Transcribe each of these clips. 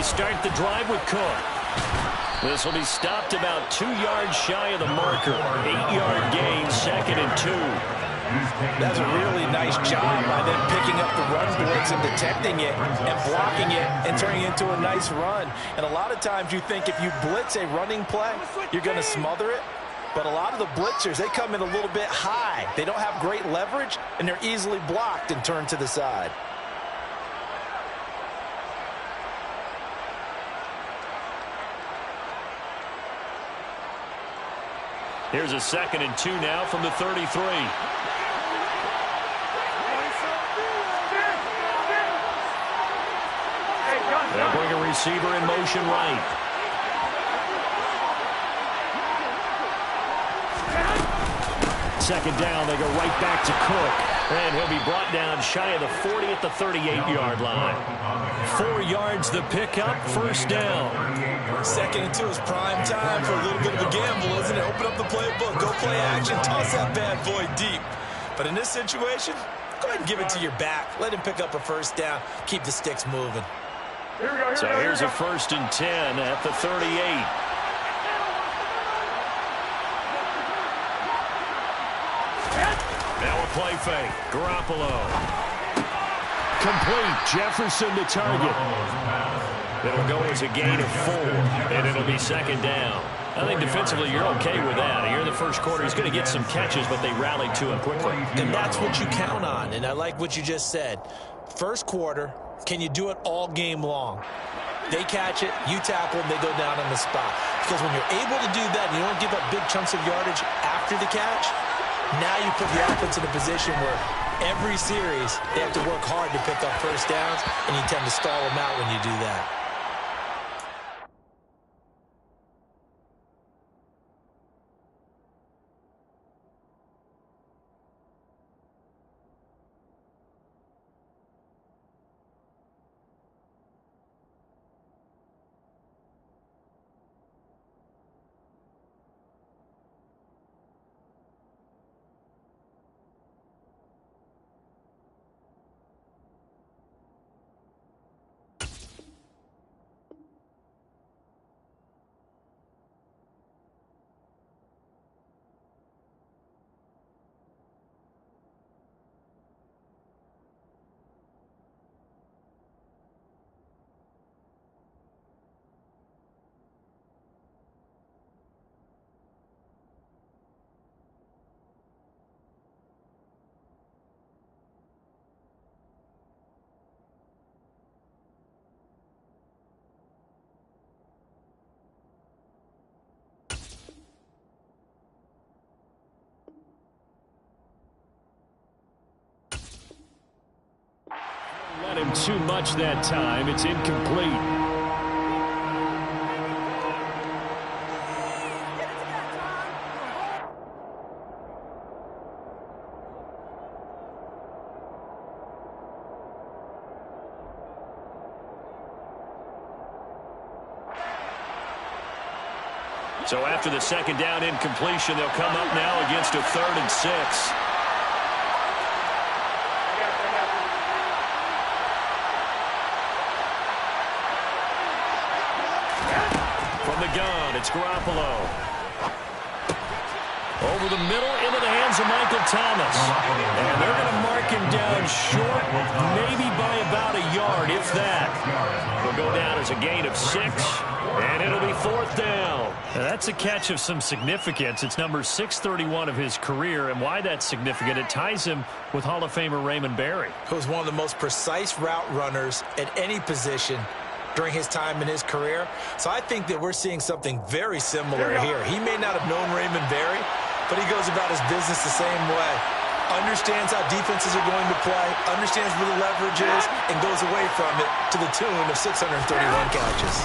start the drive with Cook. This will be stopped about 2 yards shy of the marker. 8-yard gain, 2nd and 2. That's a really nice job by them picking up the run blitz and detecting it and blocking it and turning it into a nice run. And a lot of times you think if you blitz a running play, you're going to smother it. But a lot of the blitzers, they come in a little bit high. They don't have great leverage, and they're easily blocked and turned to the side. Here's a 2nd and 2 now from the 33. They'll bring a receiver in motion right. Second down, they go right back to Cook. And he'll be brought down shy of the 40 at the 38-yard line. 4 yards the pickup, 1st down. 2nd and 2 is prime time for a little bit of a gamble, isn't it? Open up the playbook, go play action, toss that bad boy deep. But in this situation, go ahead and give it to your back. Let him pick up a 1st down. Keep the sticks moving. So here's a 1st and 10 at the 38. Now a play fake. Garoppolo. Complete. Jefferson to target. It'll go as a gain of 4, and it'll be 2nd down. I think defensively you're okay with that. Here in the first quarter, he's going to get some catches, but they rallied to him quickly. And that's what you count on, and I like what you just said. First quarter, can you do it all game long? They catch it, you tackle them, they go down on the spot. Because when you're able to do that and you don't give up big chunks of yardage after the catch, now you put the offense in a position where every series they have to work hard to pick up 1st downs, and you tend to stall them out when you do that. Let him too much that time. It's incomplete. So after the 2nd down incompletion, they'll come up now against a 3rd and 6. From the gun, it's Garoppolo. Over the middle, into the hands of Michael Thomas. And they're going to mark him down short, maybe by about a yard, if that. He'll go down as a gain of 6, and it'll be 4th down. Now, that's a catch of some significance. It's number 631 of his career, and why that's significant, it ties him with Hall of Famer Raymond Berry. Who was one of the most precise route runners at any position during his time in his career. So I think that we're seeing something very similar here. He may not have known Raymond Berry, but he goes about his business the same way. Understands how defenses are going to play, understands where the leverage is, and goes away from it to the tune of 631 catches.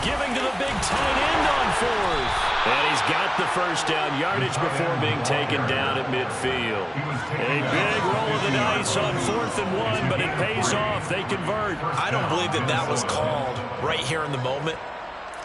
Giving to the big tight end on 4th. And he's got the 1st down, yardage before being taken down at midfield. A big roll of the dice on 4th and 1, but it pays off. They convert. I don't believe that that was called right here in the moment.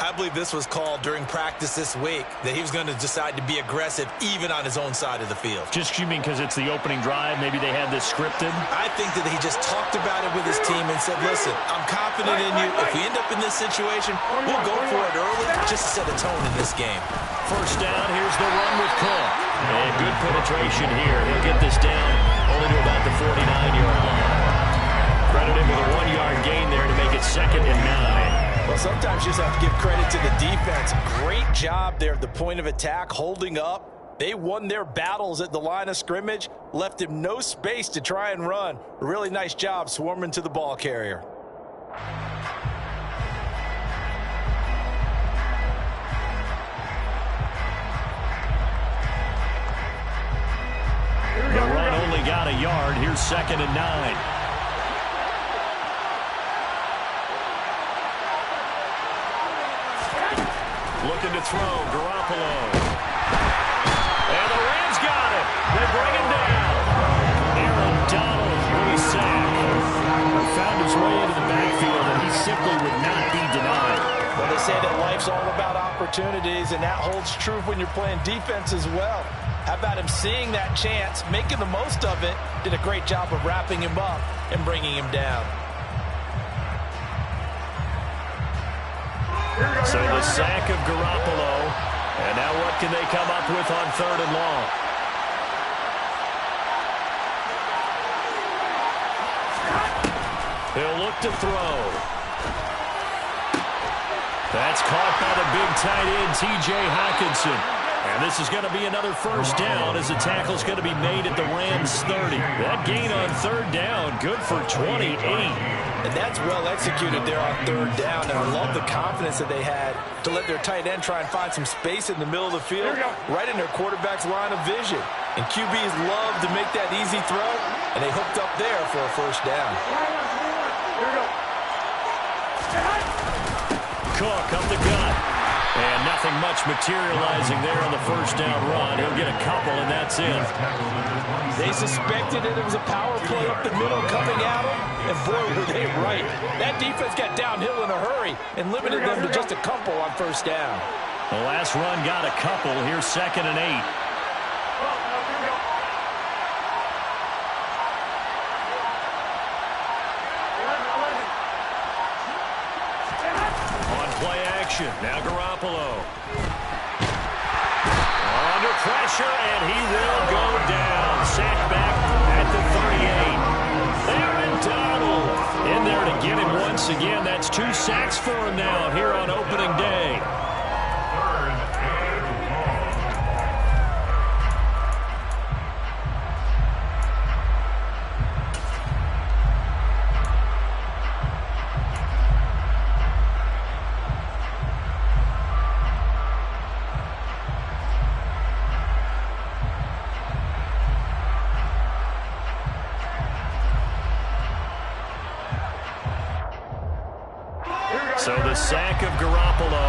I believe this was called during practice this week, that he was going to decide to be aggressive even on his own side of the field. Just, you mean because it's the opening drive? Maybe they had this scripted? I think that he just talked about it with his team and said, listen, I'm confident in you. If we end up in this situation, we'll go for it early just to set a tone in this game. First down, here's the run with Cook. And good penetration here. He'll get this down only to about the 49-yard line. Credit him with a 1-yard gain there to make it 2nd and 9. Well, sometimes you just have to give credit to the defense. Great job there at the point of attack, holding up. They won their battles at the line of scrimmage, left him no space to try and run. A really nice job swarming to the ball carrier. The run only got a yard. Here's 2nd and 9. Looking to throw, Garoppolo. And the Rams got it. They bring him down. Aaron Donald with a sack. Found his way into the backfield, and he simply would not be denied. Well, they say that life's all about opportunities, and that holds true when you're playing defense as well. How about him seeing that chance, making the most of it, did a great job of wrapping him up and bringing him down. So the sack of Garoppolo. And now what can they come up with on 3rd and long? He'll look to throw. That's caught by the big tight end, T.J. Hockenson. And this is going to be another first down as the tackle's going to be made at the Rams 30. That gain on 3rd down, good for 28. And that's well executed there on 3rd down. And I love the confidence that they had to let their tight end try and find some space in the middle of the field, right in their quarterback's line of vision. And QBs love to make that easy throw, and they hooked up there for a first down. Cook up the gut. And nothing much materializing there on the first down run. He'll get a couple, and that's it. They suspected that it was a power play up the middle coming at them, and boy, were they right. That defense got downhill in a hurry and limited them to just a couple on first down. The last run got a couple. Here's 2nd and 8. Now Garoppolo. Under pressure, and he will go down. Sacked back at the 38. Aaron Donald in there to get him once again. That's 2 sacks for him now here on opening day. So the sack of Garoppolo.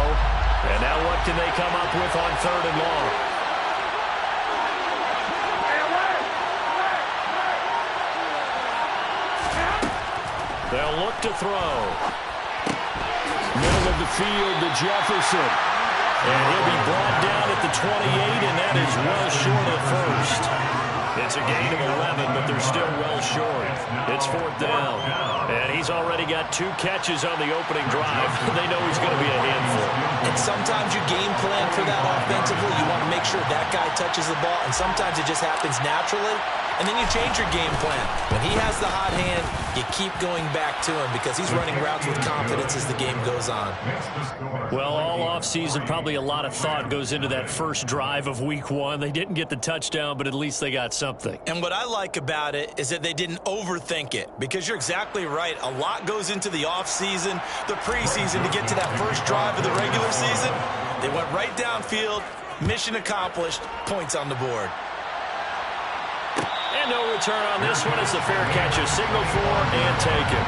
And now what can they come up with on 3rd and long? They'll look to throw. Middle of the field to Jefferson. And he'll be brought down at the 28, and that is well short of the first. It's a gain of 11, but they're still well short. It's 4th down. And he's already got 2 catches on the opening drive. They know he's going to be a handful. And sometimes you game plan for that offensively. You want to make sure that guy touches the ball, and sometimes it just happens naturally. And then you change your game plan. When he has the hot hand, you keep going back to him because he's running routes with confidence as the game goes on. Well, all offseason, probably a lot of thought goes into that first drive of week 1. They didn't get the touchdown, but at least they got something. And what I like about it is that they didn't overthink it, because you're exactly right. A lot goes into the offseason, the preseason, to get to that first drive of the regular season. They went right downfield, mission accomplished, points on the board. And no return on this one. It's a fair catch, a signal for, and take it.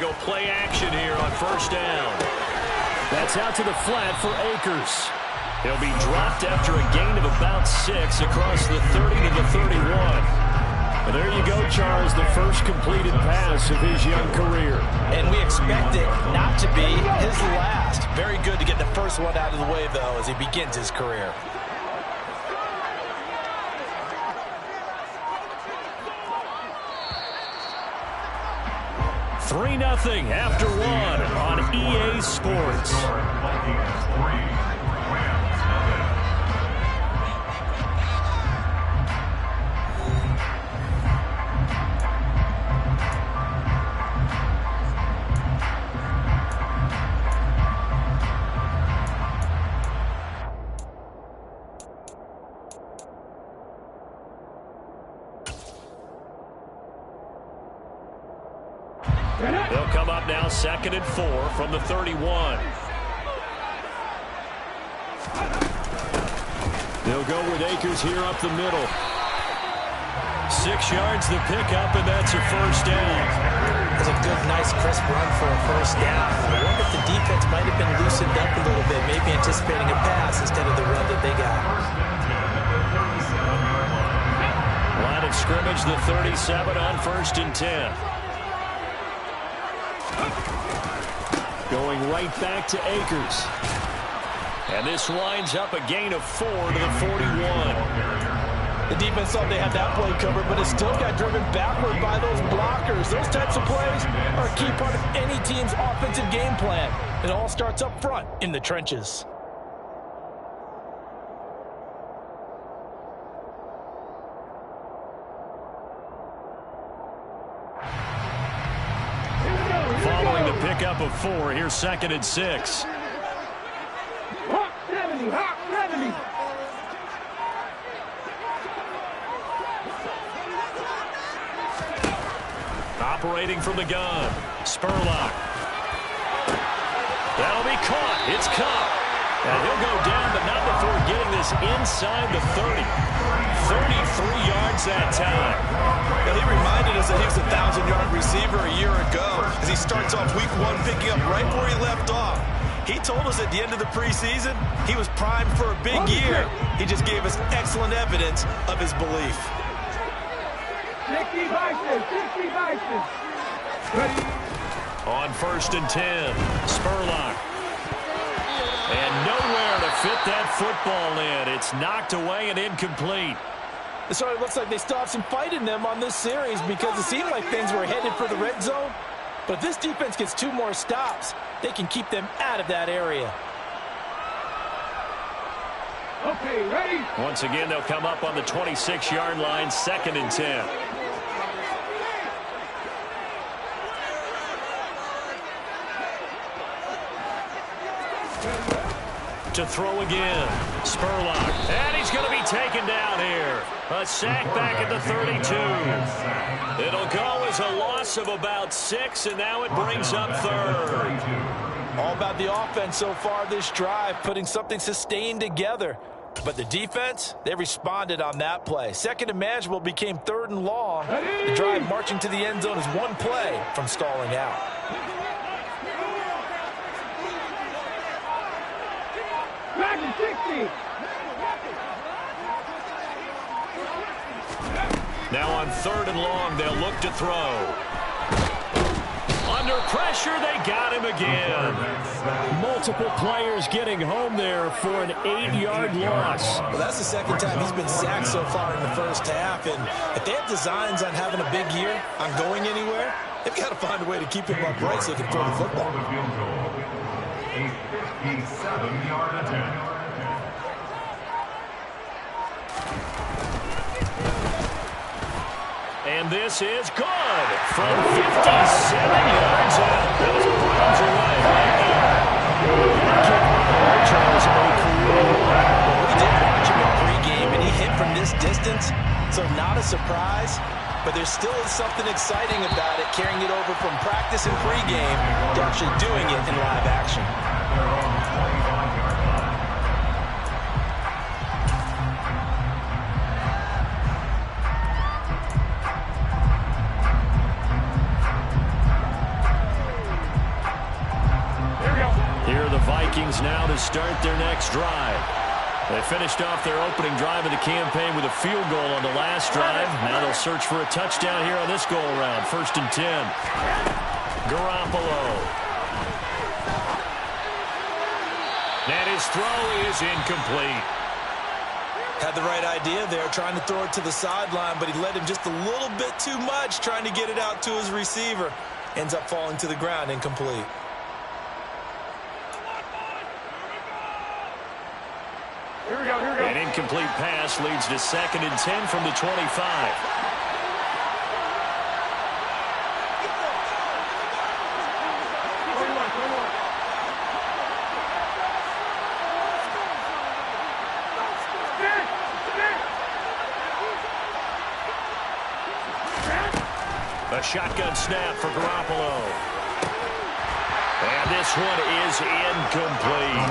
go play action here on first down. That's out to the flat for Akers. He'll be dropped after a gain of about 6 across the 30 to the 31. And there you go, Charles, the first completed pass of his young career. And we expect it not to be his last. Very good to get the first one out of the way, though, as he begins his career. Three 0 after one on EA Sports. They'll come up now 2nd and 4 from the 31. They'll go with Akers here up the middle. 6 yards the pickup, and that's a first down. That's a good, nice, crisp run for a first down. I wonder if the defense might have been loosened up a little bit, maybe anticipating a pass instead of the run that they got. Line of scrimmage, the 37 on 1st and 10. Going right back to Akers. And this winds up a gain of 4 to the 41. The defense thought they had that play covered, but it still got driven backward by those blockers. Those types of plays are a key part of any team's offensive game plan. It all starts up front in the trenches. Following the pickup of 4, here's 2nd and 6. Operating from the gun, Spurlock. That'll be caught. It's Cup. And he'll go down, but not before getting this inside the 30. 33 yards that time. Well, he reminded us that he was a 1,000-yard receiver a year ago as he starts off week 1 picking up right where he left off. He told us at the end of the preseason he was primed for a big year. He just gave us excellent evidence of his belief. 60 Vikings, 60 Vikings. Ready. On 1st and 10, Spurlock. And nowhere to fit that football in. It's knocked away and incomplete. So it looks like they still have some fight in them on this series because it seemed like things were headed for the red zone. But if this defense gets 2 more stops, they can keep them out of that area. Okay, ready? Once again, they'll come up on the 26-yard line, 2nd and 10. To throw again, Spurlock. And he's going to be taken down here. A sack back at the 32. It'll go as a loss of about 6, and now it brings up 3rd. All about the offense so far this drive, putting something sustained together. But the defense, they responded on that play. 2nd and manageable became 3rd and long. The drive marching to the end zone is 1 play from stalling out. Back to 60. Now on 3rd and long, they'll look to throw. Under pressure, they got him again. Multiple players getting home there for an 8-yard loss. Well, that's the 2nd time he's been sacked so far in the first half. And if they have designs on having a big year, on going anywhere, they've got to find a way to keep him upright so they can throw the football. A 57-yard attempt. And this is good from 57 yards out. That was Browns away right there. Charles, we did watch him in pregame, and he hit from this distance, so not a surprise. But there still is something exciting about it, carrying it over from practice and pregame to actually doing it in live action. start their next drive. They finished off their opening drive of the campaign with a field goal on the last drive. Now they'll search for a touchdown here on this go-around. 1st and 10. Garoppolo. And his throw is incomplete. Had the right idea there, trying to throw it to the sideline, but he led him just a little bit too much, trying to get it out to his receiver. Ends up falling to the ground, incomplete. Here we go, here we go. An incomplete pass leads to 2nd and 10 from the 25. A shotgun snap for Garoppolo. And this one is incomplete.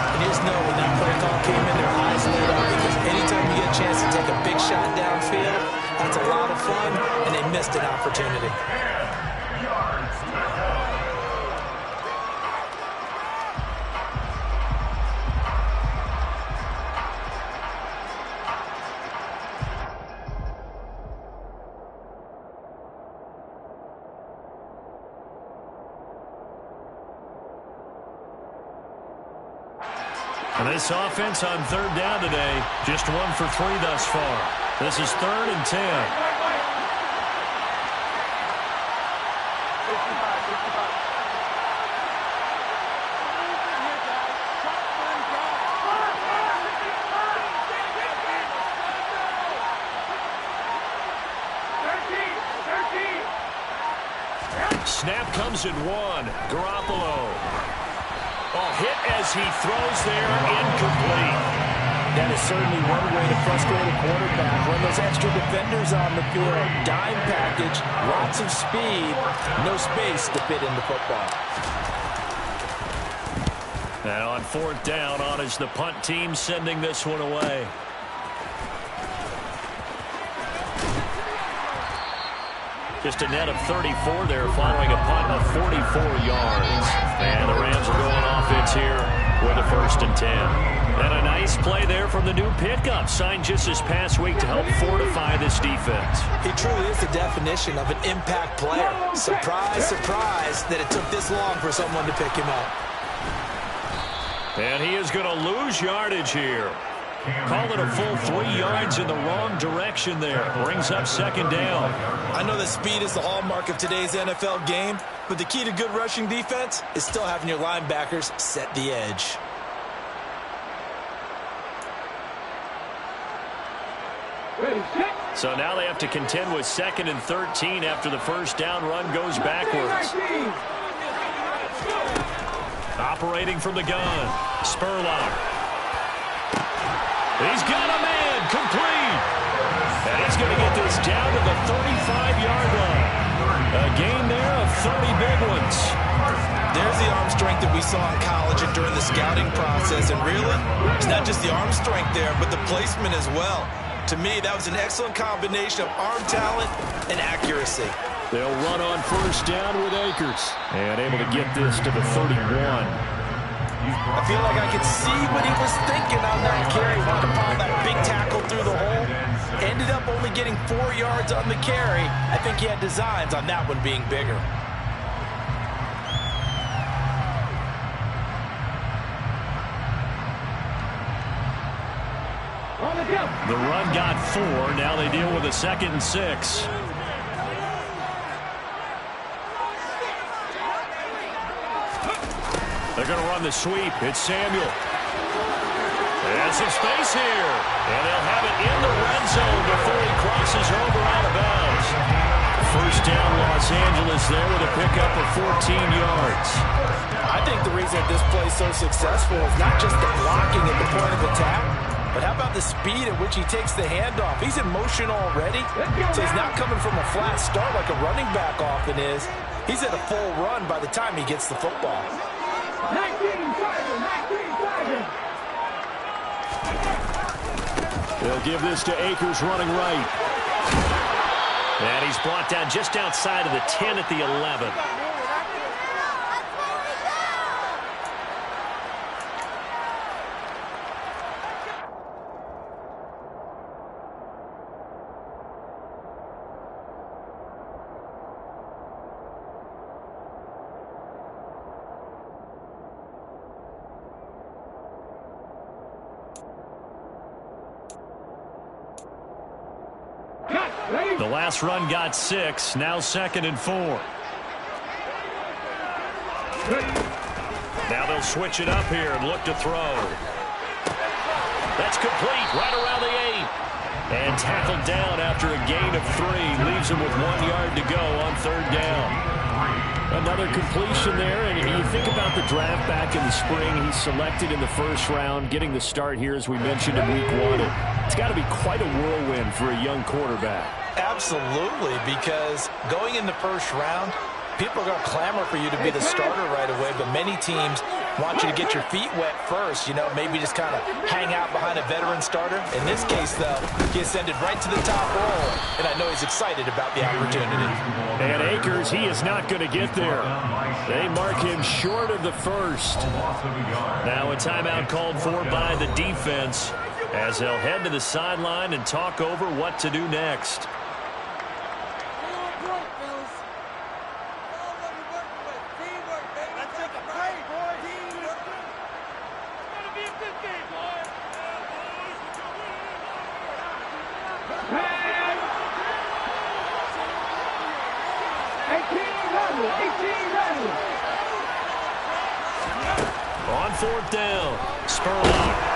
And you just know when that play call came in, their eyes lit up, because anytime you get a chance to take a big shot downfield, that's a lot of fun, and they missed an opportunity. And this offense on 3rd down today, just 1 for 3 thus far. This is 3rd and 10. Snap comes in 1. Garoppolo. Hit as he throws there, incomplete. That is certainly one way to frustrate a quarterback. When those extra defenders on the field, dime package, lots of speed, no space to fit in the football. Now on 4th down, on is the punt team sending this one away. Just a net of 34 there following a punt of 44 yards. And the Rams are going offense here with a 1st and 10. And a nice play there from the new pickup, signed just this past week to help fortify this defense. He truly is the definition of an impact player. Surprise, surprise that it took this long for someone to pick him up. And he is going to lose yardage here. Call it a full 3 yards in the wrong direction there. Brings up 2nd down. I know that speed is the hallmark of today's NFL game, but the key to good rushing defense is still having your linebackers set the edge. So now they have to contend with 2nd and 13 after the 1st down run goes backwards. Operating from the gun, Spurlock. He's got a man, complete. And he's going to get this down to the 35-yard line. A gain there of 30 big ones. There's the arm strength that we saw in college and during the scouting process. And really, it's not just the arm strength there, but the placement as well. To me, that was an excellent combination of arm talent and accuracy. They'll run on 1st down with Akers. And able to get this to the 31. I feel like I could see what he was thinking on that carry. Wanted to pound that big tackle through the hole. Ended up only getting 4 yards on the carry. I think he had designs on that one being bigger. The run got 4. Now they deal with a 2nd and 6. They're going to run the sweep. It's Samuel. There's some space here. And they'll have it in the red zone before he crosses over out of bounds. 1st down, Los Angeles there with a pickup of 14 yards. I think the reason this play is so successful is not just the blocking at the point of attack, but how about the speed at which he takes the handoff? He's in motion already, so he's not coming from a flat start like a running back often is. He's at a full run by the time he gets the football. 19 Tigers. They'll give this to Akers running right. And he's brought down just outside of the 10 at the 11. The last run got 6. Now 2nd and 4. Now they'll switch it up here and look to throw. That's complete right around the 8. And tackled down after a gain of 3. Leaves him with 1 yard to go on 3rd down. Another completion there, and you think about the draft back in the spring. He's selected in the 1st round, getting the start here, as we mentioned, in week 1. It's got to be quite a whirlwind for a young quarterback. Absolutely, because going in the 1st round, people are going to clamor for you to be the starter right away, but many teams want you to get your feet wet first, maybe just kind of hang out behind a veteran starter. In this case, though, he ascended right to the top role, and I know he's excited about the opportunity. And Akers, he is not going to get there. They mark him short of the 1st. Now a timeout called for by the defense as they'll head to the sideline and talk over what to do next. On 4th down, Spurlock.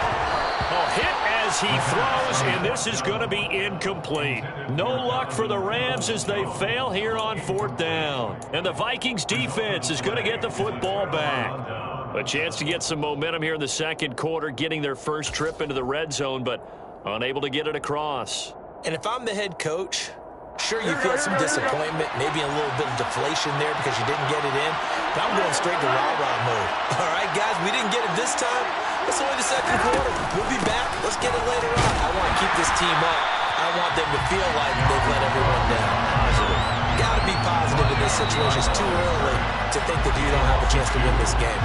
Hit as he throws, and this is going to be incomplete. No luck for the Rams as they fail here on 4th down. And the Vikings defense is going to get the football back. A chance to get some momentum here in the 2nd quarter, getting their first trip into the red zone, but unable to get it across. And if I'm the head coach, sure, you feel some disappointment, maybe a little bit of deflation there because you didn't get it in, but I'm going straight to rah-rah mode. All right, guys, we didn't get it this time. It's only the 2nd quarter. We'll be back. Let's get it later on. I want to keep this team up. I want them to feel like they've let everyone down. Positive. Got to be positive in this situation. It's too early to think that you don't have a chance to win this game.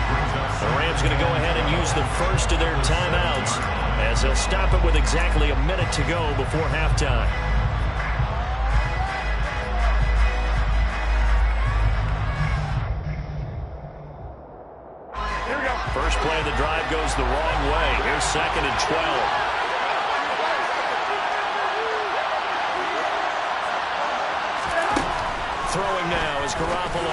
The Rams going to go ahead and use the first of their timeouts as they'll stop it with exactly a minute to go before halftime. First play of the drive goes the wrong way. Here's 2nd and 12. Throwing now is Garoppolo.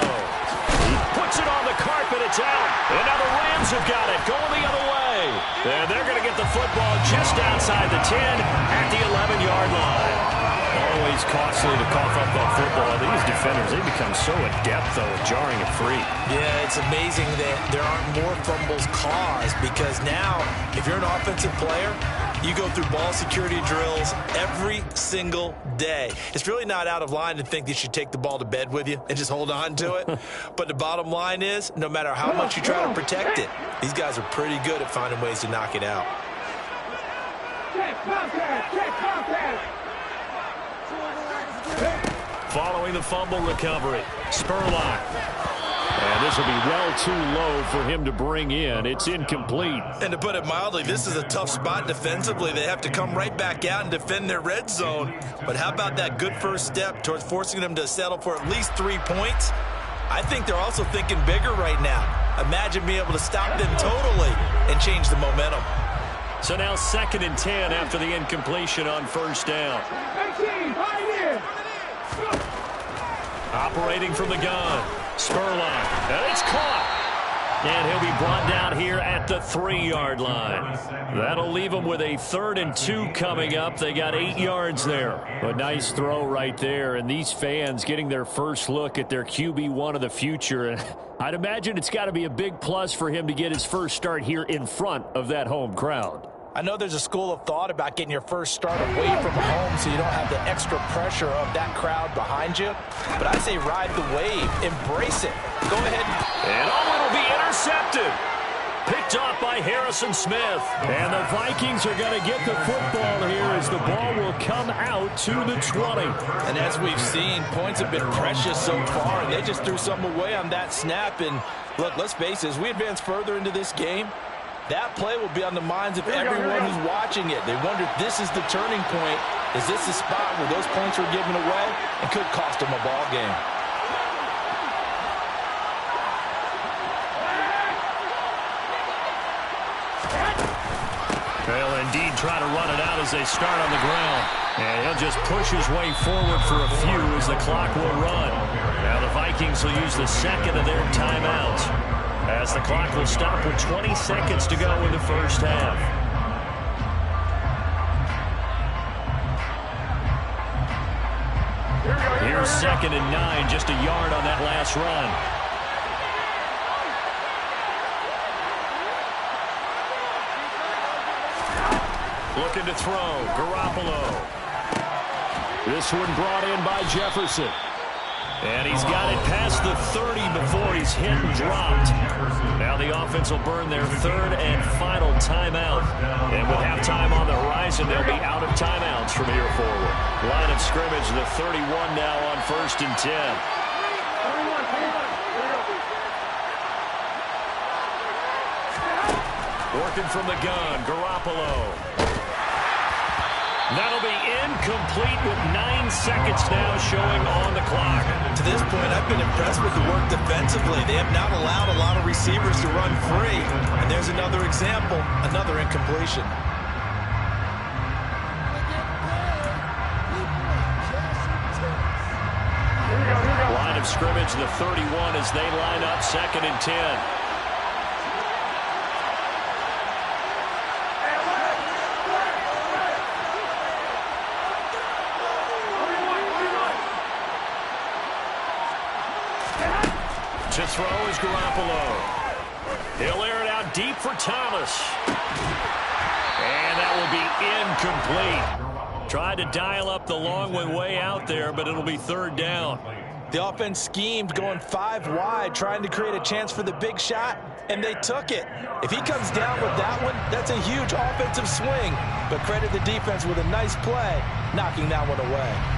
He puts it on the carpet. It's out. And now the Rams have got it. Going the other way. And they're going to get the football just outside the 10 at the 11-yard line. Always costly to cough up that football. These defenders, they become so adept, though, at jarring it free. Yeah, it's amazing that there aren't more fumbles caused because now, if you're an offensive player, you go through ball security drills every single day. It's really not out of line to think that you should take the ball to bed with you and just hold on to it. But the bottom line is, no matter how much you try to protect it, these guys are pretty good at finding ways to knock it out. Following the fumble recovery, Spurlock. And this will be well too low for him to bring in. It's incomplete. And to put it mildly, this is a tough spot defensively. They have to come right back out and defend their red zone. But how about that good first step towards forcing them to settle for at least 3 points? I think they're also thinking bigger right now. Imagine being able to stop them totally and change the momentum. So now 2nd and 10 after the incompletion on 1st down. Operating from the gun, Spurlock, and it's caught. And he'll be brought down here at the 3-yard line. That'll leave him with a 3rd and 2 coming up. They got 8 yards there. A nice throw right there, and these fans getting their first look at their QB1 of the future. And I'd imagine it's got to be a big plus for him to get his first start here in front of that home crowd. I know there's a school of thought about getting your first start away from home so you don't have the extra pressure of that crowd behind you. But I say ride the wave. Embrace it. Go ahead. And it'll be intercepted. Picked off by Harrison Smith. And the Vikings are going to get the football here as the ball will come out to the 20. And as we've seen, points have been precious so far, and they just threw some away on that snap. And look, let's face it, as we advance further into this game, that play will be on the minds of everyone who's watching it. They wonder if this is the turning point. Is this the spot where those points were given away and could cost them a ball game? Well, and try to run it out as they start on the ground. And he'll just push his way forward for a few as the clock will run. Now the Vikings will use the second of their timeouts as the clock will stop with 20 seconds to go in the first half. Here's 2nd and 9, just a yard on that last run. Looking to throw, Garoppolo. This one brought in by Jefferson. And he's got it past the 30 before he's hit and dropped. Now the offense will burn their 3rd and final timeout. And with halftime on the horizon, they'll be out of timeouts from here forward. Line of scrimmage, the 31 now on 1st and 10. Working from the gun, Garoppolo. That'll be incomplete with 9 seconds now showing on the clock. To this point, I've been impressed with the work defensively. They have not allowed a lot of receivers to run free. And there's another example, another incompletion. Line of scrimmage, the 31 as they line up 2nd and 10. To throw is Garoppolo. He'll air it out deep for Thomas. And that will be incomplete. Tried to dial up the long one way out there, but it'll be 3rd down. The offense schemed going 5 wide, trying to create a chance for the big shot, and they took it. If he comes down with that one, that's a huge offensive swing. But credit the defense with a nice play, knocking that one away.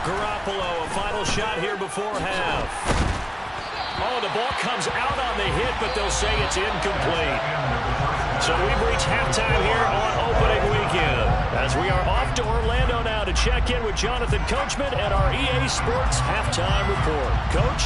Garoppolo, a final shot here before half. Oh, the ball comes out on the hit, but they'll say it's incomplete. So we've reached halftime here on opening weekend, as we are off to Orlando now to check in with Jonathan Coachman at our EA Sports Halftime Report. Coach?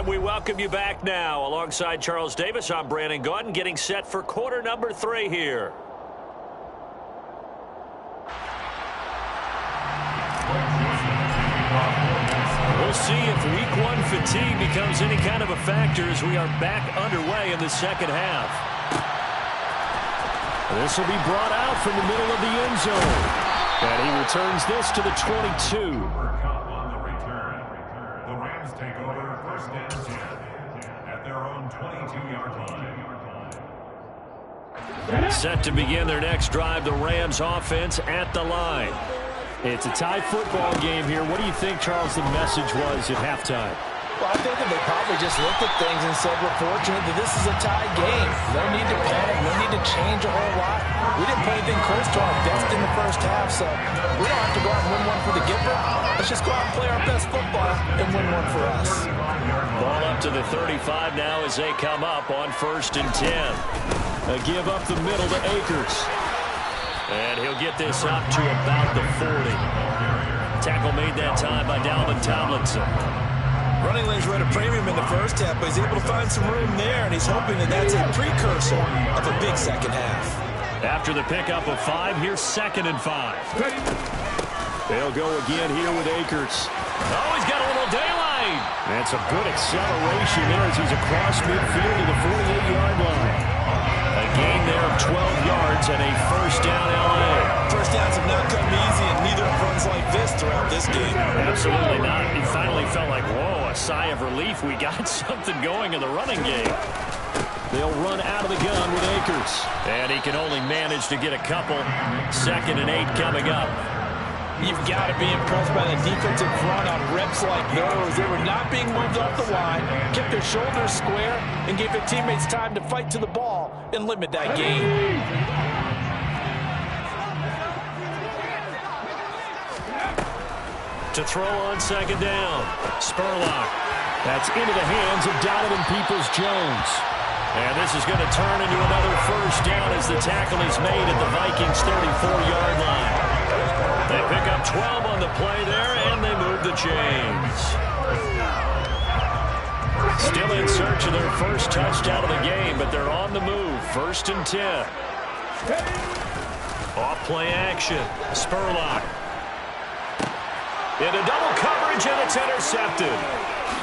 We welcome you back now. Alongside Charles Davis, I'm Brandon Gaudin, getting set for quarter number 3 here. We'll see if week 1 fatigue becomes any kind of a factor as we are back underway in the second half. This will be brought out from the middle of the end zone. And he returns this to the 22. Take over 1st and 10 at their own 22-yard line. Set to begin their next drive, the Rams offense at the line. It's a tie football game here. What do you think, Charles, the message was at halftime? Well, I think that they probably just looked at things and said, we're fortunate that this is a tie game. No need to panic, no need to change a whole lot. We didn't play anything close to our best in the first half, so we don't have to go out and win one for the Gipper. Let's just go out and play our best football and win one for us. Ball up to the 35 now as they come up on 1st and 10. A give up the middle to Akers. And he'll get this up to about the 40. Tackle made that time by Dalvin Tomlinson. Running lanes were at a premium in the first half, but he's able to find some room there, and he's hoping that that's a precursor of a big second half. After the pickup of 5, here's 2nd and 5. They'll go again here with Akers. Oh, he's got a little daylight. That's a good acceleration there as he's across midfield to the 48-yard line. A gain there of 12 yards and a 1st down L.A. First downs have not come easy, and neither have runs like this throughout this game. Absolutely not. He finally felt like, whoa, a sigh of relief. We got something going in the running game. They'll run out of the gun with Akers. And he can only manage to get a couple. 2nd and 8 coming up. You've got to be impressed by the defensive front on reps like those. They were not being moved off the line, kept their shoulders square, and gave their teammates time to fight to the ball and limit that gain. To throw on second down. Spurlock. That's into the hands of Donovan Peoples-Jones. And this is going to turn into another first down as the tackle is made at the Vikings' 34-yard line. They pick up 12 on the play there, and they move the chains. Still in search of their first touchdown of the game, but they're on the move. 1st and 10. Off play action. Spurlock. Into double coverage, and it's intercepted.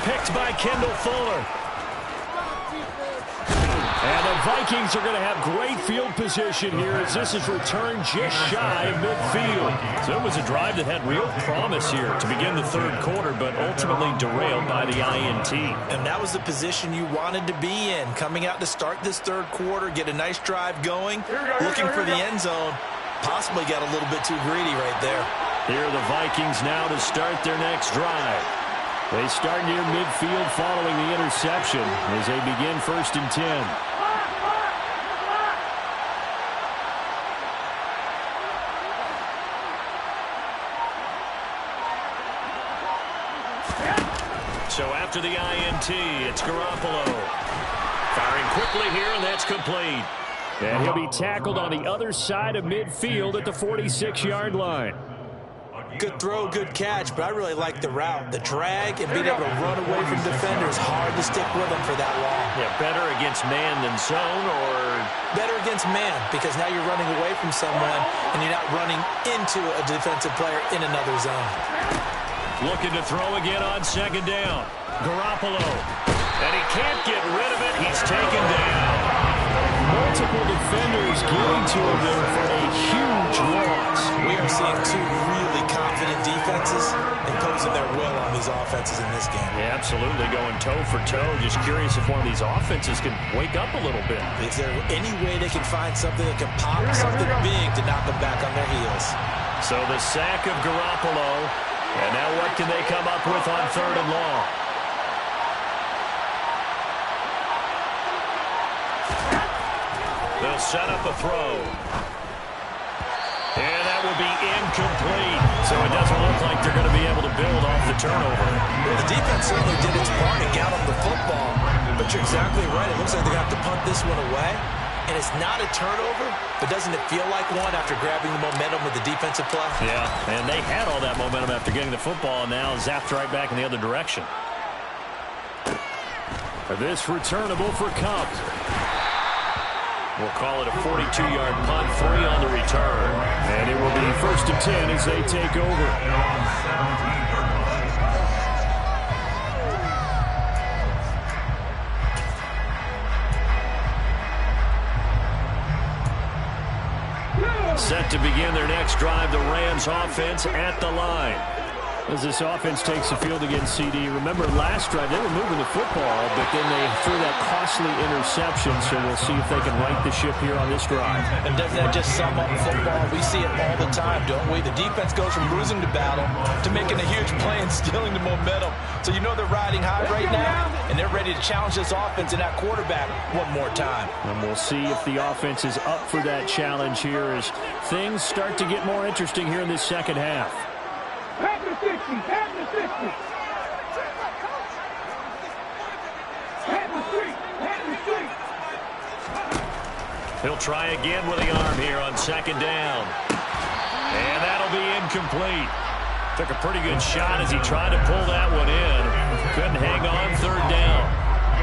Picked by Kendall Fuller. And the Vikings are going to have great field position here as this is returned just shy of midfield. So it was a drive that had real promise here to begin the 3rd quarter, but ultimately derailed by the INT. And that was the position you wanted to be in. Coming out to start this 3rd quarter, get a nice drive going, looking for the end zone. Possibly got a little bit too greedy right there. Here are the Vikings now to start their next drive. They start near midfield following the interception as they begin 1st and 10. So after the INT, it's Garoppolo. Firing quickly here, and that's complete. And he'll be tackled on the other side of midfield at the 46-yard line. Good throw, good catch, but I really like the route. The drag and being able to run away from defenders, hard to stick with them for that long. Yeah, better against man than zone, or? Better against man, because now you're running away from someone and you're not running into a defensive player in another zone. Looking to throw again on 2nd down. Garoppolo. And he can't get rid of it. He's taken down. Multiple defenders getting to him there for a huge loss. We are seeing 2 really confident defenses imposing their will on these offenses in this game. Yeah, absolutely, going toe for toe. Just curious if one of these offenses can wake up a little bit. Is there any way they can find something that can pop something big to knock them back on their heels? So the sack of Garoppolo. And now what can they come up with on 3rd and long? They'll set up a throw. And that will be incomplete. So it doesn't look like they're going to be able to build off the turnover. Well, the defense certainly did its part to get them the football. But you're exactly right. It looks like they're going to have to punt this one away. And it's not a turnover, but doesn't it feel like one after grabbing the momentum with the defensive play? Yeah, and they had all that momentum after getting the football, and now zapped right back in the other direction. This returnable for Cup. We'll call it a 42-yard punt, 3 on the return. And it will be 1st and 10 as they take over. Set to begin their next drive, the Rams offense at the line. As this offense takes the field against CD. Remember, last drive, they were moving the football, but then they threw that costly interception, so we'll see if they can right the ship here on this drive. And doesn't that just sum up football? We see it all the time, don't we? The defense goes from losing the battle to making a huge play and stealing the momentum. So you know they're riding high right now, and they're ready to challenge this offense and that quarterback one more time. And we'll see if the offense is up for that challenge here as things start to get more interesting here in this 2nd half. Pass the 60, pass the 60. Pass the street, pass the street. He'll try again with the arm here on 2nd down. And that'll be incomplete. Took a pretty good shot as he tried to pull that one in. Couldn't hang on 3rd down.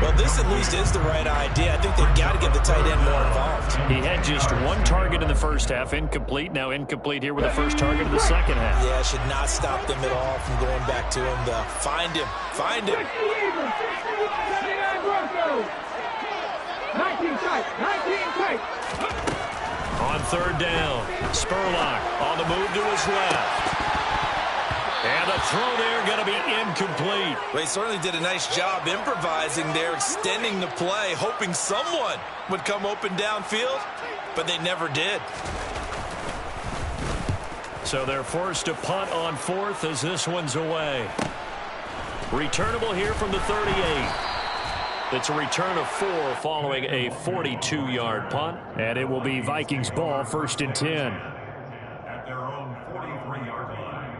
Well, this at least is the right idea. I think they've got to get the tight end more involved. He had just 1 target in the 1st half, incomplete. Now incomplete here with the 1st target of the 2nd half. Yeah, should not stop them at all from going back to him, though. Find him. Find him. 19 tight, 19 tight. On 3rd down, Spurlock on the move to his left. And the throw there going to be incomplete. Well, he certainly did a nice job improvising there, extending the play, hoping someone would come open downfield, but they never did. So So they're forced to punt on fourth as this one's away. Returnable here from the 38. It's a return of 4 following a 42-yard punt. And it will be Vikings ball, 1st and 10. At their own 43-yard line.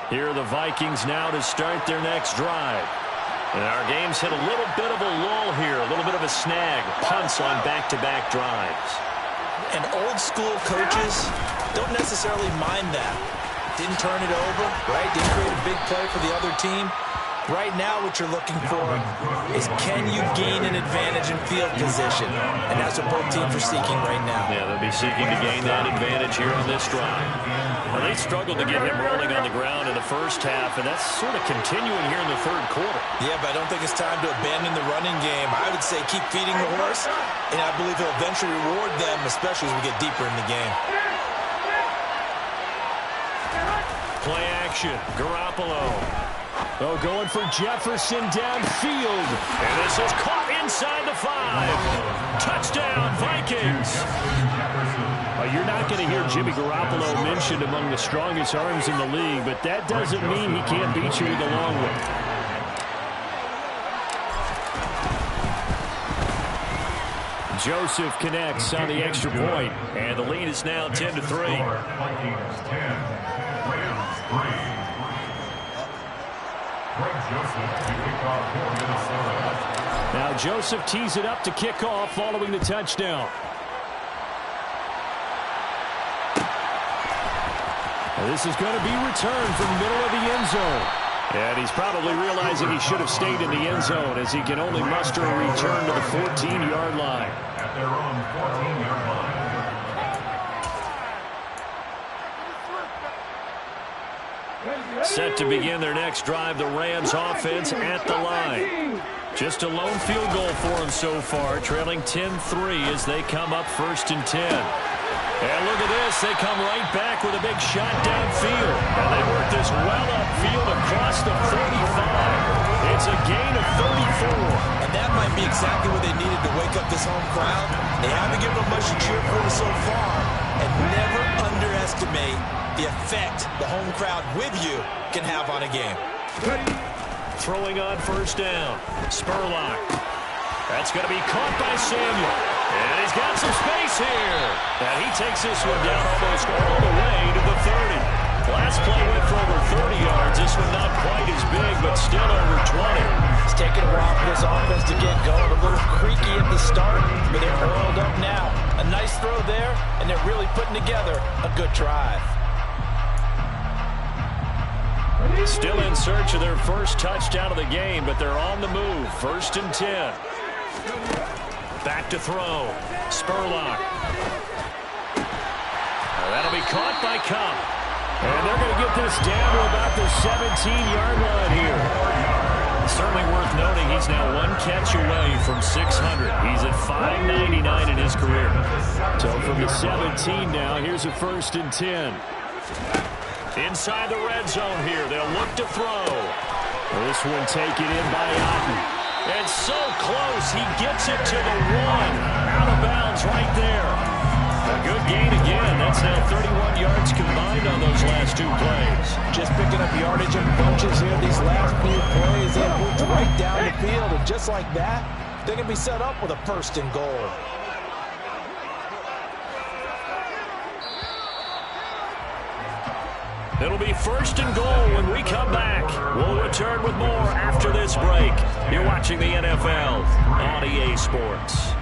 Here are the Vikings now to start their next drive. And our game's hit a little bit of a lull here, a little bit of a snag. Punts on back-to-back drives. And old-school coaches don't necessarily mind that. Didn't turn it over, right? Didn't create a big play for the other team. Right now what you're looking for is can you gain an advantage in field position? And that's what both teams are seeking right now. Yeah, they'll be seeking to gain that advantage here on this drive. Well, they struggled to get him rolling on the ground in the first half, and that's sort of continuing here in the third quarter. Yeah, but I don't think it's time to abandon the running game. I would say keep feeding the horse, and I believe he'll eventually reward them, especially as we get deeper in the game. Play action, Garoppolo. Oh, going for Jefferson downfield. And this is caught inside the 5. Touchdown, Vikings. You're not going to hear Jimmy Garoppolo mentioned among the strongest arms in the league, but that doesn't mean he can't beat you with the long one. Joseph connects on the extra point, and the lead is now 10-3. Vikings 10, Rams 3. Now Joseph tees it up to kick off following the touchdown. Now this is going to be returned from the middle of the end zone. And he's probably realizing he should have stayed in the end zone as he can only muster a return to the 14-yard line. At their own 14-yard line. Set to begin their next drive, the Rams offense at the line. Just a lone field goal for them so far, trailing 10-3 as they come up 1st and 10. And look at this, they come right back with a big shot downfield. And they work this well upfield across the 35. It's a gain of 34. And that might be exactly what they needed to wake up this home crowd. They haven't given them much to cheer for so far. And never underestimate the effect the home crowd with you can have on a game. Throwing on 1st down. Spurlock. That's going to be caught by Samuel. And he's got some space here. And he takes this one down almost all the way to the 30. Last play went for over 30 yards. This one not quite as big, but still over 20. It's taken a while for this offense to get going. A little creaky at the start, but they're oiled up now. A nice throw there, and they're really putting together a good drive. Still in search of their first touchdown of the game, but they're on the move. 1st and 10. Back to throw. Spurlock. That'll be caught by Cup. And they're going to get this down to about the 17-yard line here. Certainly worth noting he's now one catch away from 600. He's at 599 in his career. So from the 17 now, here's a 1st and 10. Inside the red zone here. They'll look to throw. This one taken in by Otten. And so close. He gets it to the 1. Out of bounds right there. A good gain again. That's now 31 yards combined on those last 2 plays. Just picking up yardage in bunches here. These last few plays, they moved right down the field. And just like that, they're going to be set up with a 1st and goal. It'll be 1st and goal when we come back. We'll return with more after this break. You're watching the NFL on EA Sports.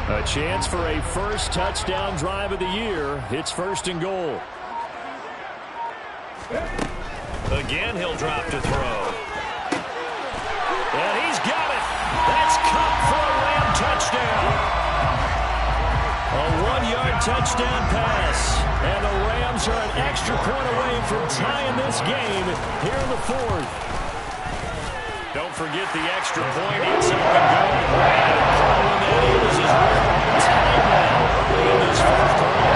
A chance for a first touchdown drive of the year. It's 1st and goal. Again, he'll drop to throw. And he's got it. That's Cup for a Ram touchdown. A 1-yard touchdown pass. And the Rams are an extra point away from tying this game here in the fourth. Don't forget the extra point. It's up and going. And throwing that in is his real time now early in this fourth quarter.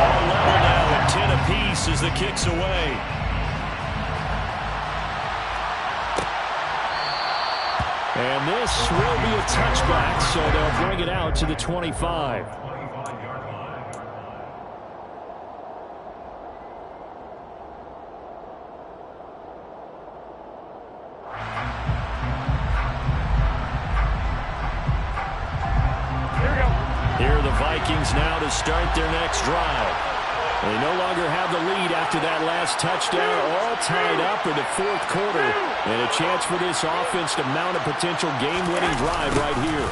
All level now at 10 apiece as the kick's away. And this will be a touchback, so they'll bring it out to the 25. Here are the Vikings now to start their next drive. They no longer have the lead after that last touchdown, all tied up in the fourth quarter, and a chance for this offense to mount a potential game-winning drive right here.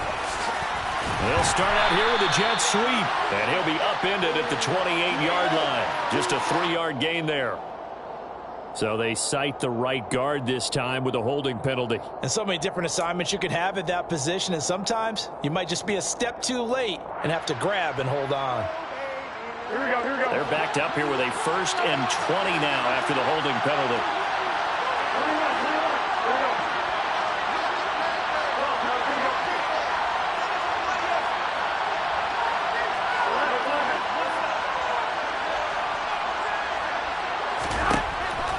They'll start out here with a jet sweep, and he'll be upended at the 28-yard line. Just a 3-yard gain there. So they cite the right guard this time with a holding penalty. And so many different assignments you could have at that position, and sometimes you might just be a step too late and have to grab and hold on. Here we go, here we go. They're backed up here with a 1st and 20 now after the holding penalty.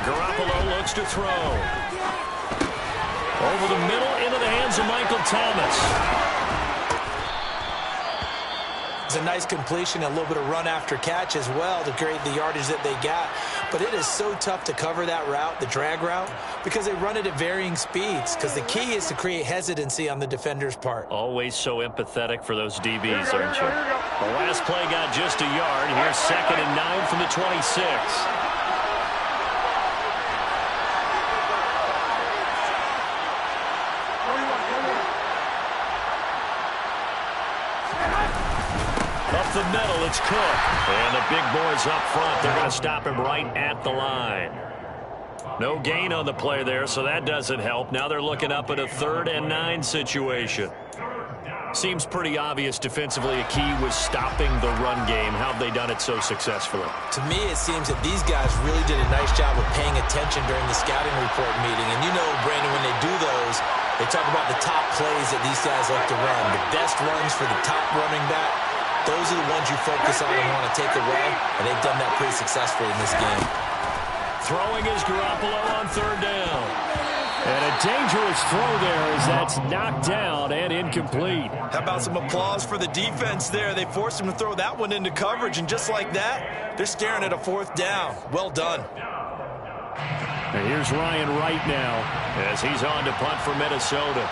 Garoppolo looks to throw. Over the middle into the hands of Michael Thomas. It's a nice completion, a little bit of run after catch as well to create the yardage that they got. But it is so tough to cover that route, the drag route, because they run it at varying speeds. Because the key is to create hesitancy on the defender's part. Always so empathetic for those DBs, aren't you? The last play got just a yard. Here's 2nd and 9 from the 26. Up the middle, it's Cook. And the big boys up front. They're going to stop him right at the line. No gain on the play there, so that doesn't help. Now they're looking up at a 3rd and 9 situation. Seems pretty obvious defensively a key was stopping the run game. How have they done it so successfully? To me, it seems that these guys really did a nice job of paying attention during the scouting report meeting. And you know, Brandon, when they do those, they talk about the top plays that these guys like to run. The best runs for the top running back. Those are the ones you focus on and want to take away, and they've done that pretty successfully in this game. Throwing is Garoppolo on 3rd down. And a dangerous throw there as that's knocked down and incomplete. How about some applause for the defense there? They forced him to throw that one into coverage, and just like that, they're staring at a 4th down. Well done. And here's Ryan Wright now as he's on to punt for Minnesota.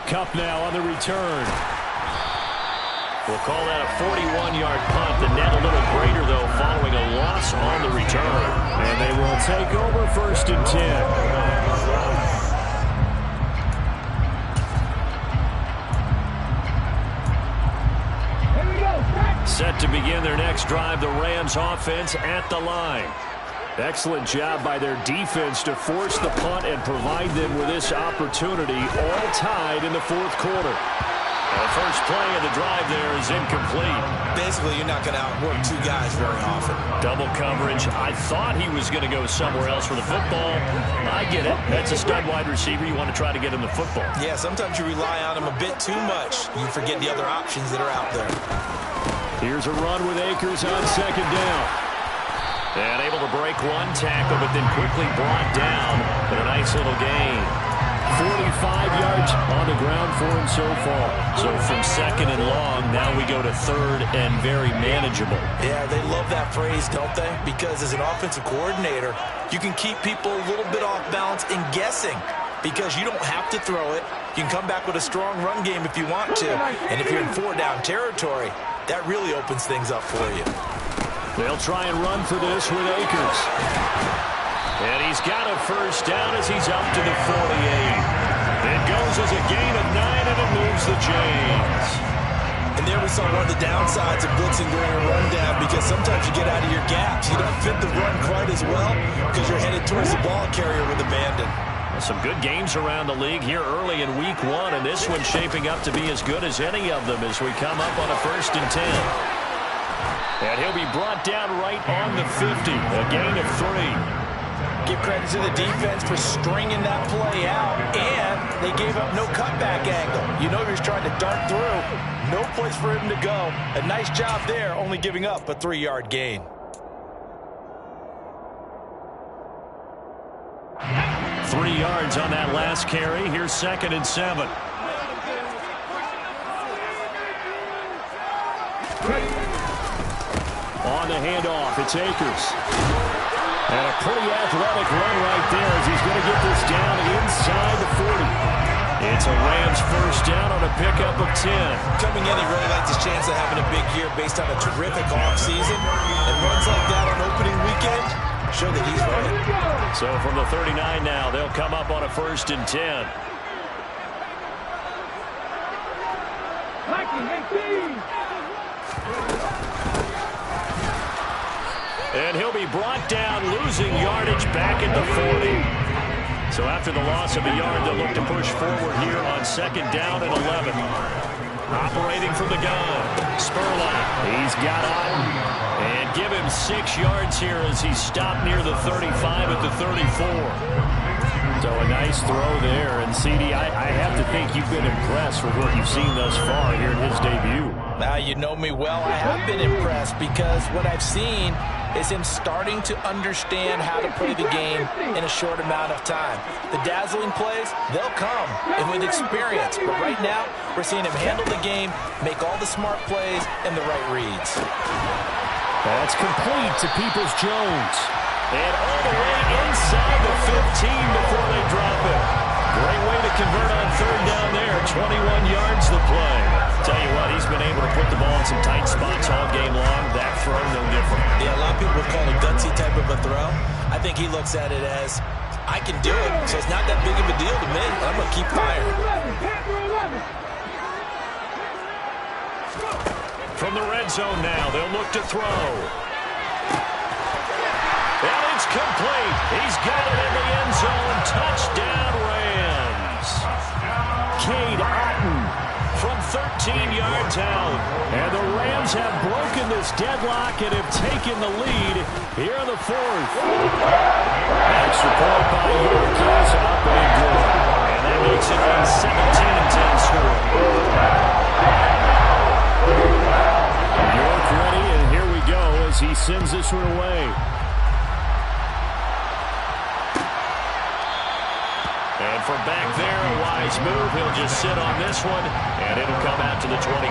Cup now on the return. We'll call that a 41-yard punt. The net a little greater, though, following a loss on the return. And they will take over 1st and 10. Set to begin their next drive, the Rams offense at the line. Excellent job by their defense to force the punt and provide them with this opportunity, all tied in the 4th quarter. The first play of the drive there is incomplete. Basically, you're not going to outwork 2 guys very often. Double coverage. I thought he was going to go somewhere else for the football. I get it. That's a stud wide receiver. You want to try to get him the football. Yeah, sometimes you rely on him a bit too much. You forget the other options that are out there. Here's a run with Akers on 2nd down. And able to break one tackle, but then quickly brought down. But a nice little gain. 45 yards on the ground for him so far. So from 2nd and long, now we go to 3rd and very manageable. Yeah, they love that phrase, don't they? Because as an offensive coordinator, you can keep people a little bit off balance and guessing. Because you don't have to throw it. You can come back with a strong run game if you want to. And if you're in 4-down territory, that really opens things up for you. They'll try and run for this with Akers. And he's got a first down as he's up to the 48. It goes as a gain of 9, and it moves the chains. And there we saw one of the downsides of blitzing during a rundown, because sometimes you get out of your gaps. You don't fit the run quite as well because you're headed towards the ball carrier with abandon. Some good games around the league here early in week 1, and this one's shaping up to be as good as any of them as we come up on a 1st and 10. And he'll be brought down right on the 50, a gain of 3. Give credit to the defense for stringing that play out, and they gave up no cutback angle. You know he was trying to dart through. No place for him to go. A nice job there, only giving up a 3-yard gain. Three yards on that last carry. Here's 2nd and 7. On the handoff, it's Akers. And a pretty athletic run right there as he's going to get this down inside the 40. It's a Rams first down on a pickup of 10. Coming in, he really likes his chance of having a big year based on a terrific offseason. And runs like that on opening weekend show that he's right. So from the 39 now, they'll come up on a 1st and 10. And he'll be brought down, losing yardage back at the 40. So after the loss of a yard, they'll look to push forward here on 2nd down and 11. Operating from the gun, Spurlock. He's got Otten. And give him 6 yards here as he's stopped near the 35 at the 34. So a nice throw there. And, CD, I have to think you've been impressed with what you've seen thus far here in his debut. Now, you know me well. I have been impressed because what I've seen is him starting to understand how to play the game in a short amount of time. The dazzling plays, they'll come, and with experience. But right now, we're seeing him handle the game, make all the smart plays, and the right reads. That's complete to Peoples-Jones. And all the way inside the 15 before they drop it. Great way to convert on 3rd down there. 21 yards the play. Tell you what, he's been able to put the ball in some tight spots all game long. That throw, no different. Yeah, a lot of people would call it a gutsy type of a throw. I think he looks at it as, I can do it, so it's not that big of a deal to me. I'm going to keep firing. From the red zone now, they'll look to throw. And it's complete. He's got it in the end zone. Touchdown, Rams. Cade Otten from 13 yards out. And the Rams have broken this deadlock and have taken the lead here in the 4th. Extra point by York is up and good. And that makes it a 17-10 score. York ready, and here we go as he sends this one away. And from back there, a wise move. He'll just sit on this one, and it'll come out to the 25.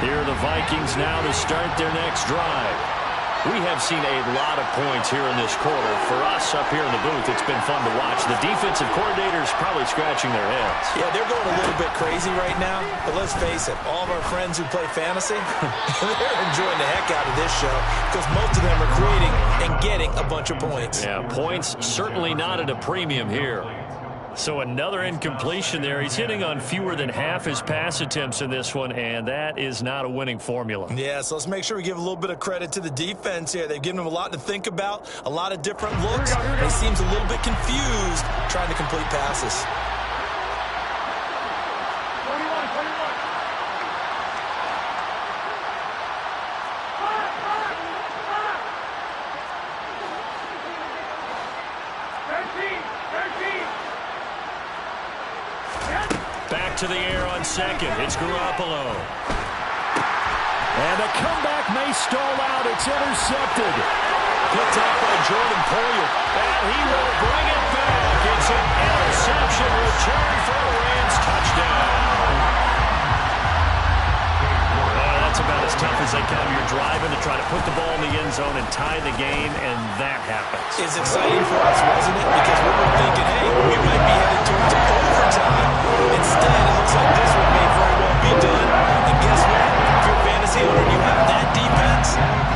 Here are the Vikings now to start their next drive. We have seen a lot of points here in this quarter. For us up here in the booth, it's been fun to watch. The defensive coordinators probably scratching their heads. Yeah, they're going a little bit crazy right now. But let's face it, all of our friends who play fantasy, they're enjoying the heck out of this show because most of them are creating and getting a bunch of points. Yeah, points certainly not at a premium here. So another incompletion there. He's hitting on fewer than half his pass attempts in this one, and that is not a winning formula. Yeah, so let's make sure we give a little bit of credit to the defense here. They've given him a lot to think about, a lot of different looks. He seems a little bit confused trying to complete passes. Back to the air on 2nd. It's Garoppolo. And the comeback may stall out. It's intercepted. Picked up by Jordan Poyer. And he will bring it back. It's an interception return for a Rams touchdown. That's about as tough as they come. You're driving to try to put the ball in the end zone and tie the game, and that happens. It's exciting for us, wasn't it? Because we were thinking, hey, we might be headed towards overtime. Instead, it looks like this one made for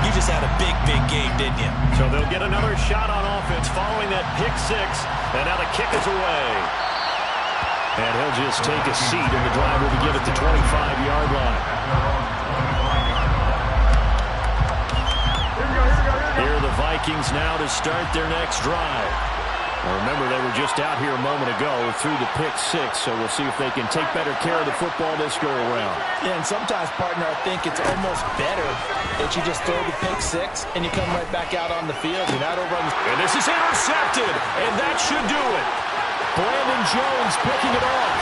You just had a big, big game, didn't you? So they'll get another shot on offense following that pick six. And now the kick is away. And he'll just take a seat, and the drive will begin at the 25-yard line. Here are the Vikings now to start their next drive. Now remember, they were just out here a moment ago through the pick six, so we'll see if they can take better care of the football this go-around. Yeah, and sometimes, partner, I think it's almost better that you just throw the pick six and you come right back out on the field. You're not over on the... And this is intercepted, and that should do it. Brandon Jones picking it off.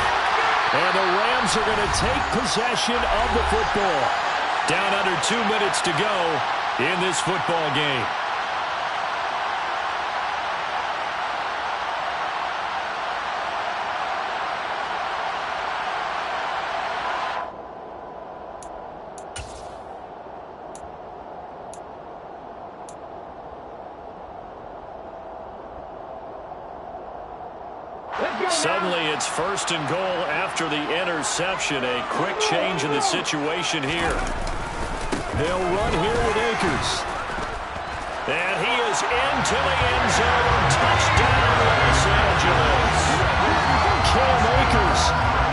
And the Rams are going to take possession of the football. Down under 2 minutes to go in this football game. Suddenly it's first and goal after the interception. A quick change in the situation here. They'll run here with Akers. And he is into the end zone. Touchdown, Los Angeles. Cam Akers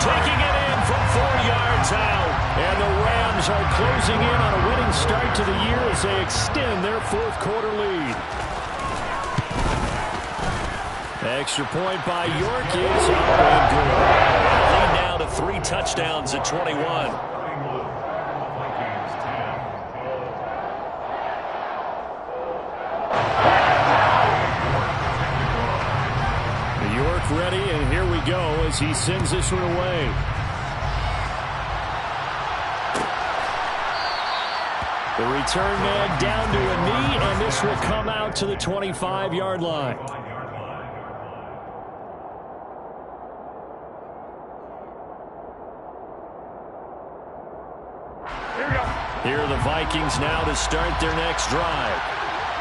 taking it in from 4 yards out. And the Rams are closing in on a winning start to the year as they extend their fourth-quarter lead. Extra point by York is up and good. Lead now to 3 touchdowns at 21. York ready, and here we go as he sends this one away. The return man down to a knee, and this will come out to the 25-yard line. Here are the Vikings now to start their next drive.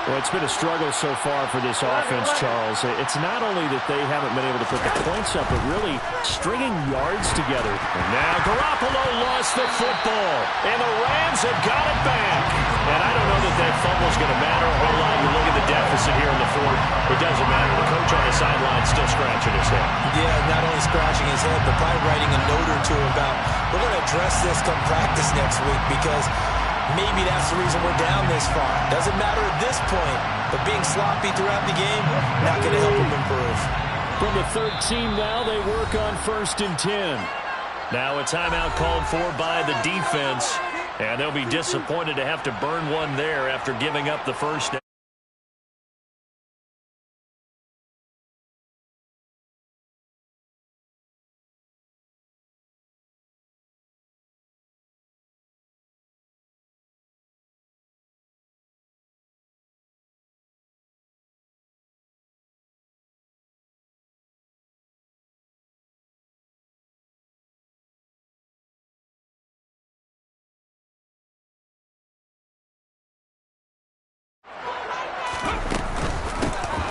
Well, it's been a struggle so far for this offense, Charles. It's not only that they haven't been able to put the points up, but really stringing yards together. And now Garoppolo lost the football, and the Rams have got it back. And I don't know that fumble's going to matter a whole lot. You look at the deficit here in the fourth. It doesn't matter. The coach on the sideline still scratching his head. Yeah, not only scratching his head, but probably writing a note or two about, we're going to address this come practice next week because maybe that's the reason we're down this far. Doesn't matter at this point, but being sloppy throughout the game, not going to help them improve. From the 13 now, they work on 1st and 10. Now a timeout called for by the defense, and they'll be disappointed to have to burn one there after giving up the first down.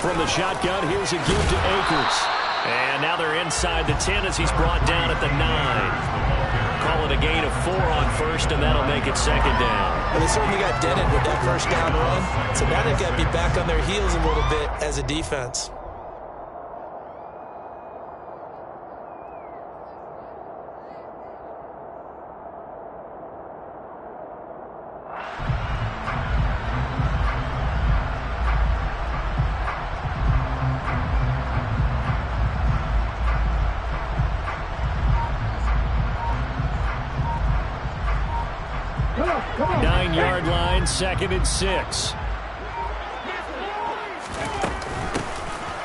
From the shotgun, here's a give to Akers. And now they're inside the 10 as he's brought down at the 9. Call it a gain of 4 on first, and that'll make it 2nd down. Well, they certainly got dented with that first down run. So now they've got to be back on their heels a little bit as a defense. Yard line, 2nd and 6.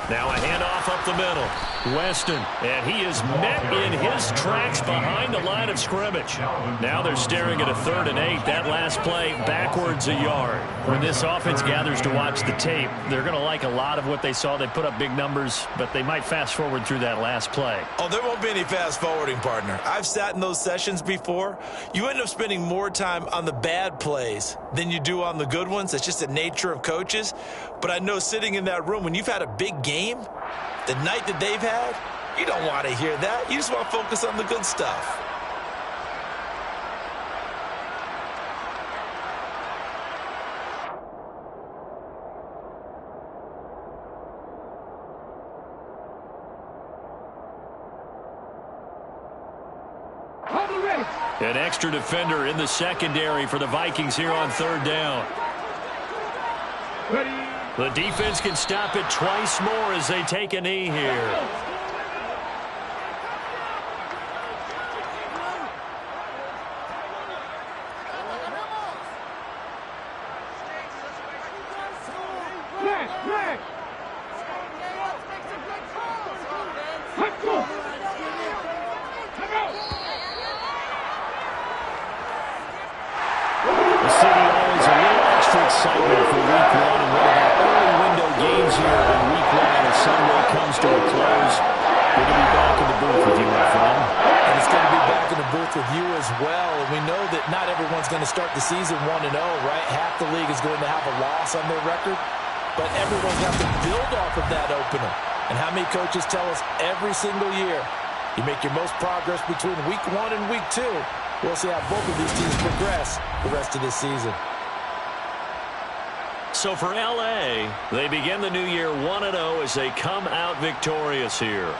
Now a handoff up the middle. Weston, and he is met in his tracks behind the line of scrimmage. Now they're staring at a 3rd and 8. That last play backwards a yard. When this offense gathers to watch the tape, they're going to like a lot of what they saw. They put up big numbers, but they might fast forward through that last play. Oh, there won't be any fast forwarding, partner. I've sat in those sessions before. You end up spending more time on the bad plays than you do on the good ones. It's just the nature of coaches. But I know sitting in that room, when you've had a big game, the night that they've had, you don't want to hear that. You just want to focus on the good stuff. An extra defender in the secondary for the Vikings here on third down. The defense can stop it twice more as they take a knee here. Excitement for week one and one of our early window games here in week one as Sunday comes to a close. Good to be back in the booth with you, my friend. And it's good to be back in the booth with you as well. And we know that not everyone's going to start the season 1-0, right? Half the league is going to have a loss on their record. But everyone's got to build off of that opener. And how many coaches tell us every single year, you make your most progress between week 1 and week 2. We'll see how both of these teams progress the rest of this season. So for L.A., they begin the new year 1-0 as they come out victorious here.